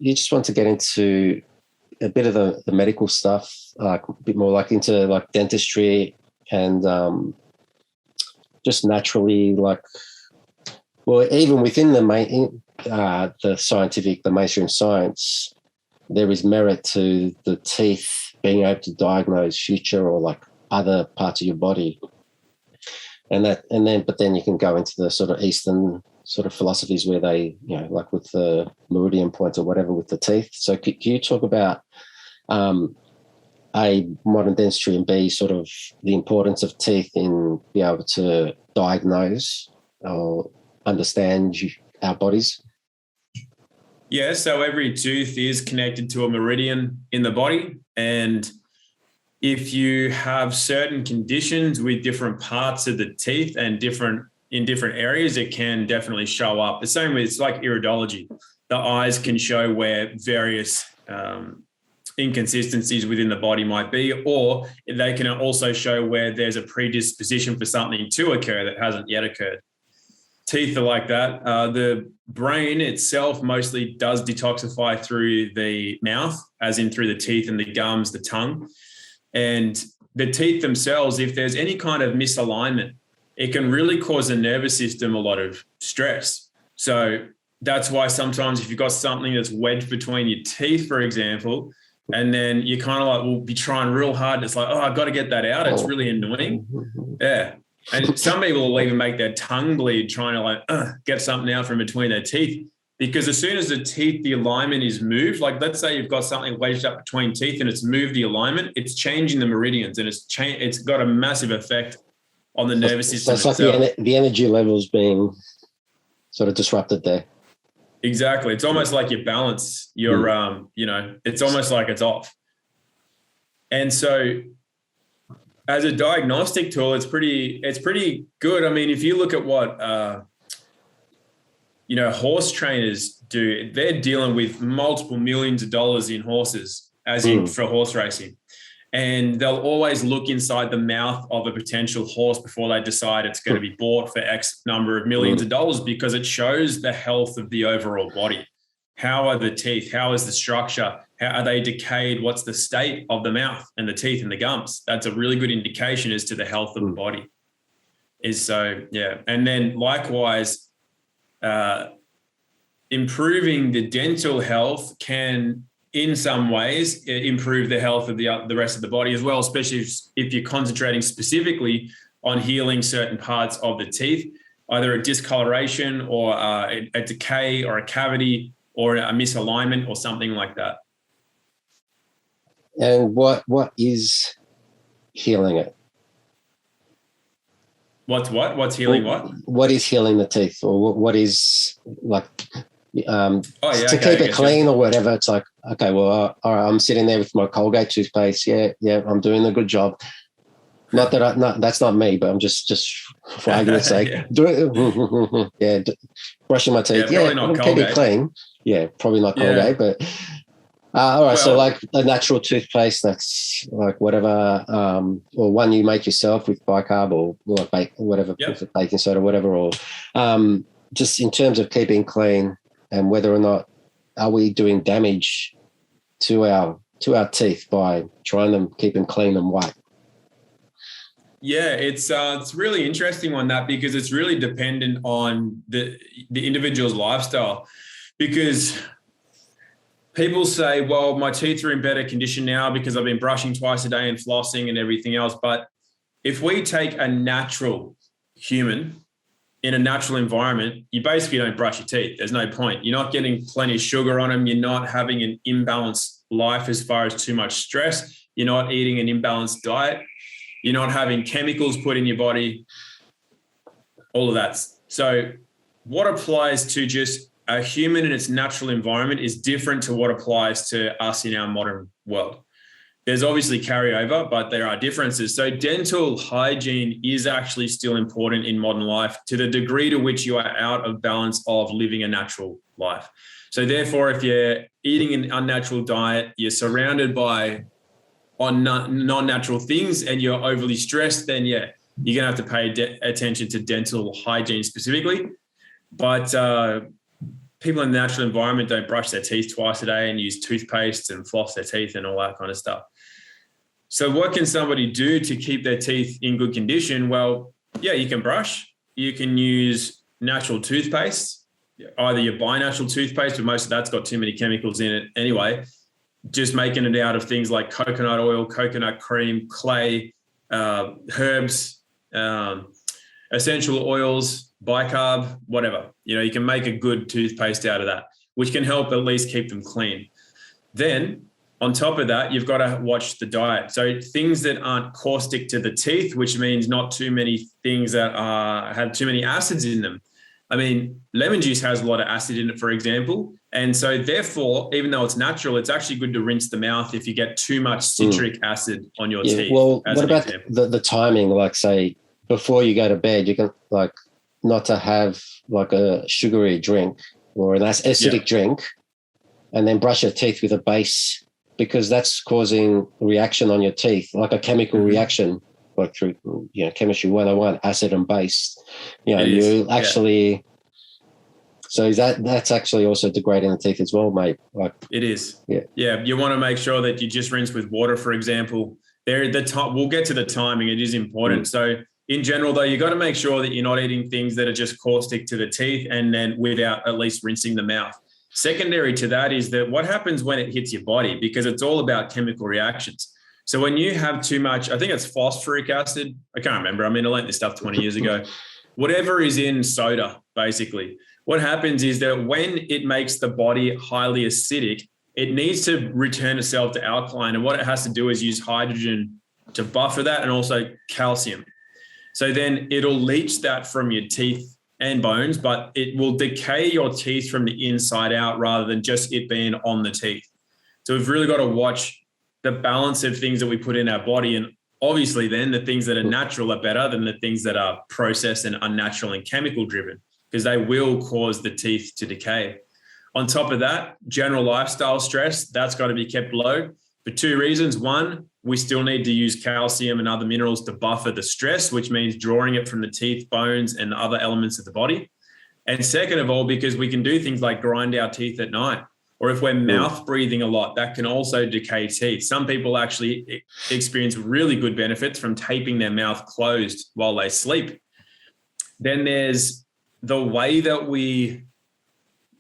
you just want to get into a bit of the medical stuff, like a bit more like into like dentistry and just naturally like, well, even within the mainstream science, there is merit to the teeth being able to diagnose future or like other parts of your body. But then you can go into the sort of Eastern sort of philosophies where they, like with the meridian points or whatever with the teeth. So can you talk about A, modern dentistry, and B, sort of the importance of teeth in being able to diagnose or understand our bodies? Yeah, so every tooth is connected to a meridian in the body. And if you have certain conditions with different parts of the teeth and in different areas, it can definitely show up. The same with, it's like iridology. The eyes can show where various inconsistencies within the body might be, or they can also show where there's a predisposition for something to occur that hasn't yet occurred. Teeth are like that. The brain itself mostly does detoxify through the mouth, as in through the teeth and the gums, the tongue. And the teeth themselves, if there's any kind of misalignment, it can really cause the nervous system a lot of stress. So that's why sometimes if you've got something that's wedged between your teeth, for example, and then you kind of like will be trying real hard. It's like, oh, I've got to get that out. It's really annoying. Yeah. And some people will even make their tongue bleed trying to like get something out from between their teeth, because as soon as the alignment is moved, like let's say you've got something wedged up between teeth and it's moved the alignment, it's changing the meridians and it's got a massive effect on the nervous system. So it's like the energy levels being sort of disrupted there. Exactly. It's almost like your balance, it's almost like it's off. And so as a diagnostic tool, it's pretty good. I mean, if you look at what, horse trainers do, they're dealing with multiple millions of dollars in horses, as in for horse racing. And they'll always look inside the mouth of a potential horse before they decide it's going to be bought for X number of millions of dollars, because it shows the health of the overall body. How are the teeth? How is the structure? How are they decayed? What's the state of the mouth and the teeth and the gums? That's a really good indication as to the health of the body. And then likewise, improving the dental health can, in some ways, improve the health of the rest of the body as well, especially if you're concentrating specifically on healing certain parts of the teeth, either a discoloration or a decay or a cavity or a misalignment or something like that. And what is healing it? What's healing what? What is healing the teeth, or what is like keep it clean or whatever? It's like, okay, well, all right, I'm sitting there with my Colgate toothpaste. Yeah, I'm doing a good job. Not that that's not me, but I'm just for argument's sake, brushing my teeth. Probably not keep it clean. Yeah, probably not Colgate, but all right. So like a natural toothpaste, that's like whatever, or one you make yourself with bicarb or whatever, baking soda, whatever, or just in terms of keeping clean and whether or not are we doing damage to our teeth by trying to keep them clean and white. Yeah, it's really interesting on that, because it's really dependent on the individual's lifestyle. Because people say, well, my teeth are in better condition now because I've been brushing twice a day and flossing and everything else. But if we take a natural human in a natural environment, you basically don't brush your teeth. There's no point. You're not getting plenty of sugar on them. You're not having an imbalanced life as far as too much stress. You're not eating an imbalanced diet. You're not having chemicals put in your body, all of that. So what applies to just a human in its natural environment is different to what applies to us in our modern world. There's obviously carryover, but there are differences. So dental hygiene is actually still important in modern life to the degree to which you are out of balance of living a natural life. So therefore, if you're eating an unnatural diet, you're surrounded by non-natural things and you're overly stressed, then you're going to have to pay attention to dental hygiene specifically. But people in the natural environment don't brush their teeth twice a day and use toothpaste and floss their teeth and all that kind of stuff. So what can somebody do to keep their teeth in good condition? Well, yeah, you can brush. You can use natural toothpaste. Either you buy natural toothpaste, but most of that's got too many chemicals in it anyway. Just making it out of things like coconut oil, coconut cream, clay, herbs, essential oils, bicarb, whatever. You can make a good toothpaste out of that, which can help at least keep them clean. Then on top of that, you've got to watch the diet. So things that aren't caustic to the teeth, which means not too many things that have too many acids in them. I mean, lemon juice has a lot of acid in it, for example. And so therefore, even though it's natural, it's actually good to rinse the mouth if you get too much citric acid on your teeth. Well, what about the timing? Like, say, before you go to bed, you can, like, not to have like a sugary drink or an acidic drink, and then brush your teeth with a base, because that's causing a reaction on your teeth, like a chemical reaction, like through chemistry 101, acid and base. You actually. So that's actually also degrading the teeth as well, mate. Like, it is. Yeah. You want to make sure that you just rinse with water, for example. We'll get to the timing. It is important. So in general, though, you got to make sure that you're not eating things that are just caustic to the teeth, and then without at least rinsing the mouth. Secondary to that is that what happens when it hits your body, because it's all about chemical reactions. So when you have too much, I think it's phosphoric acid. I can't remember. I mean, I learned this stuff 20 years ago. Whatever is in soda, basically. What happens is that when it makes the body highly acidic, it needs to return itself to alkaline. And what it has to do is use hydrogen to buffer that, and also calcium. So then it'll leach that from your teeth and bones, but it will decay your teeth from the inside out rather than just it being on the teeth. So we've really got to watch the balance of things that we put in our body. And obviously then the things that are natural are better than the things that are processed and unnatural and chemical driven, because they will cause the teeth to decay. On top of that, general lifestyle stress, that's got to be kept low for two reasons. One, we still need to use calcium and other minerals to buffer the stress, which means drawing it from the teeth, bones, and other elements of the body. And second of all, because we can do things like grind our teeth at night, or if we're mouth breathing a lot, that can also decay teeth. Some people actually experience really good benefits from taping their mouth closed while they sleep. Then there's the way that we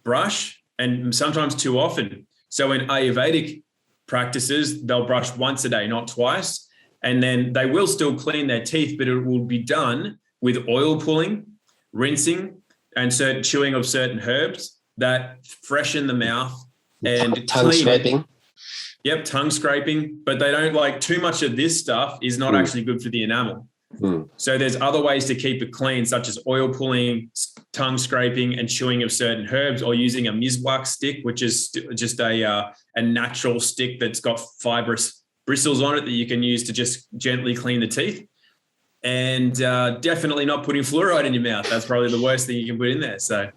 brush, and sometimes too often. So in Ayurvedic practices, they'll brush once a day, not twice. And then they will still clean their teeth, but it will be done with oil pulling, rinsing, and certain chewing of certain herbs that freshen the mouth and tongue scraping. Yep, tongue scraping. But they don't like too much of this stuff is not actually good for the enamel. So there's other ways to keep it clean, such as oil pulling, tongue scraping, and chewing of certain herbs, or using a miswak stick, which is just a natural stick that's got fibrous bristles on it that you can use to just gently clean the teeth. And definitely not putting fluoride in your mouth. That's probably the worst thing you can put in there. So,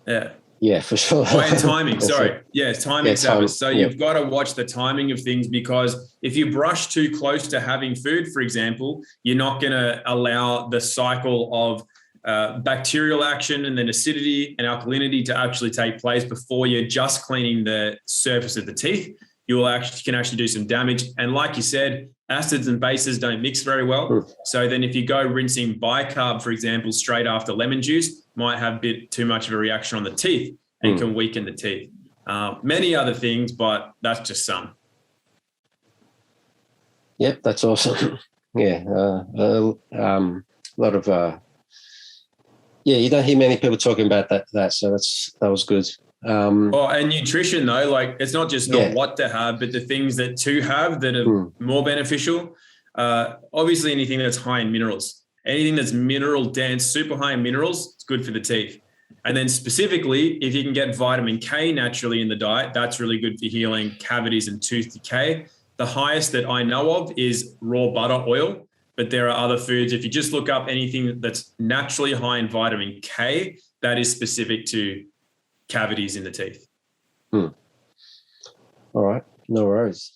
yeah. Yeah, for sure. Oh, and timing. Sorry. Yeah, timing. So you've got to watch the timing of things, because if you brush too close to having food, for example, you're not going to allow the cycle of bacterial action and then acidity and alkalinity to actually take place before you're just cleaning the surface of the teeth. You can actually do some damage. And like you said, acids and bases don't mix very well. So then if you go rinsing bicarb, for example, straight after lemon juice, might have a bit too much of a reaction on the teeth and can weaken the teeth. Many other things, but that's just some. Yep, that's awesome. Yeah, a lot of you don't hear many people talking about that. So that was good. And nutrition though, like it's not just not what to have, but the things that to have that are more beneficial. Obviously anything that's high in minerals, anything that's mineral dense, super high in minerals, it's good for the teeth. And then specifically, if you can get vitamin K naturally in the diet, that's really good for healing cavities and tooth decay. The highest that I know of is raw butter oil, but there are other foods. If you just look up anything that's naturally high in vitamin K, that is specific to cavities in the teeth. All right, no worries.